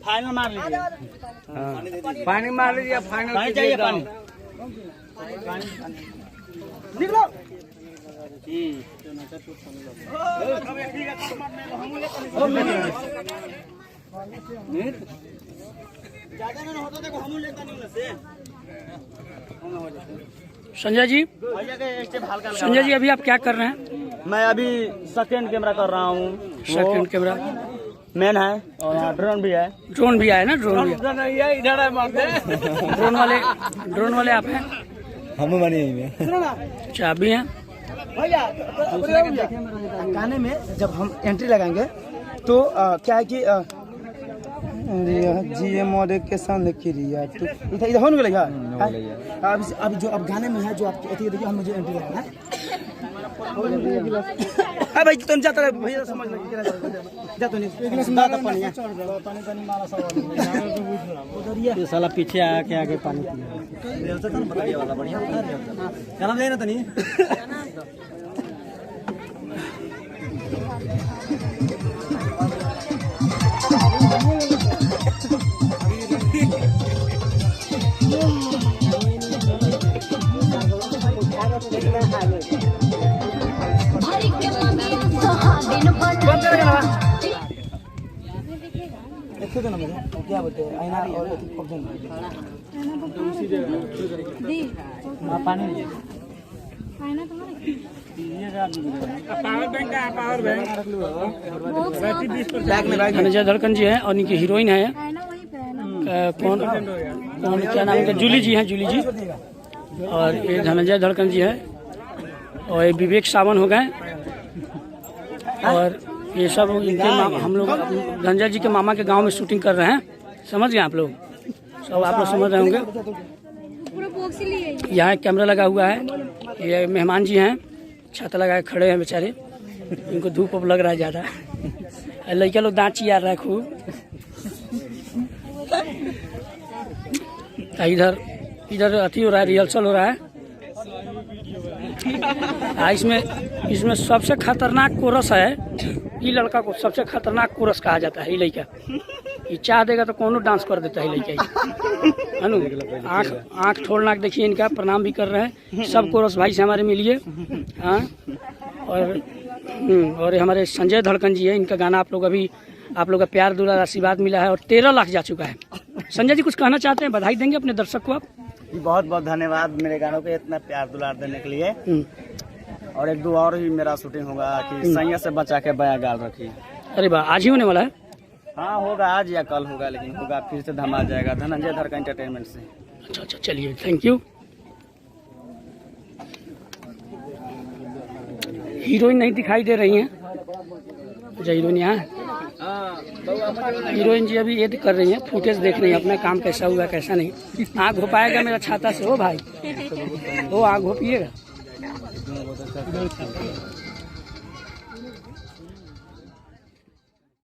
Final मार लीजिए। पानी मार लीजिए। पानी चाहिए, पानी निकलो। संजय जी, अभी आप क्या कर रहे हैं? मैं अभी सेकंड कैमरा कर रहा हूँ। सेकंड कैमरा मैन है और यहाँ ड्रोन भी है। ड्रोन भी आया ना? ड्रोन भी इधर है ड्रोन वाले आप हैं? हम बने अच्छा आप भी हैं? गाने में जब हम एंट्री लगाएंगे तो क्या है कि जी मोरे के सामने क्रिया इधर इधर होने लगेगा। अभी जो अब गाने में है जो आप देखिए हम जो एंट्री लगाना है भाई तुम जाता है भैया समझ लगे जा तो नहीं ये साला पीछे आके आगे पानी पिया वाला बढ़िया गाना लेना तो नहीं। क्या बोलते हैं आईना और धनंजय धड़कन जी हैं और इनकी हीरोइन है कौन क्या नाम है? जूली जी हैं, जूली जी। और ये धनंजय धड़कन जी है और ये विवेक सावन हो गए। और ये सब इनके हम लोग धनंजय जी के मामा के गांव में शूटिंग कर रहे हैं। समझ गए आप लोग? सब आप लोग समझ रहे होंगे। यहाँ कैमरा लगा हुआ है। ये मेहमान जी हैं, छाता लगाए खड़े हैं बेचारे। इनको धूप लग रहा है ज़्यादा। लड़के लोग दांत चियार रहा है खूब। इधर अति हो रहा है, रिहर्सल हो रहा है। इसमें सबसे खतरनाक कोरस है। ये लड़का को सबसे खतरनाक कोरस कहा जाता है। ये लड़का ये चाह देगा तो कौनो डांस कर देता है लड़का। आँख ठोड़ नाक देखिए इनका। प्रणाम भी कर रहे हैं सब कोरस भाई से हमारे मिलिए। हाँ और हमारे संजय धड़कन जी है। इनका गाना आप लोग का प्यार दुलार आशीर्वाद मिला है और 13 लाख जा चुका है। संजय जी कुछ कहना चाहते हैं? बधाई देंगे अपने दर्शक को आप? बहुत बहुत धन्यवाद मेरे गानों को इतना प्यार दुलार देने के लिए। और एक दो और ही मेरा शूटिंग होगा कि सैया से बचा के बया गाल रखी। अरे वाह, आज ही होने वाला है? हाँ होगा, आज या कल होगा, लेकिन होगा फिर से धमा जाएगा धनंजय धड़कन एंटरटेनमेंट से। अच्छा चलिए, थैंक यू। हीरोइन नहीं दिखाई दे रही हैं। अच्छा हीरोइन यहाँ है। हीरोइन जी अभी ये कर रही हैं, फुटेज देख रही हैं अपना काम कैसा हुआ कैसा नहीं। आँख घोपाएगा मेरा छाता से। हो भाई वो आँख घोपिएगा।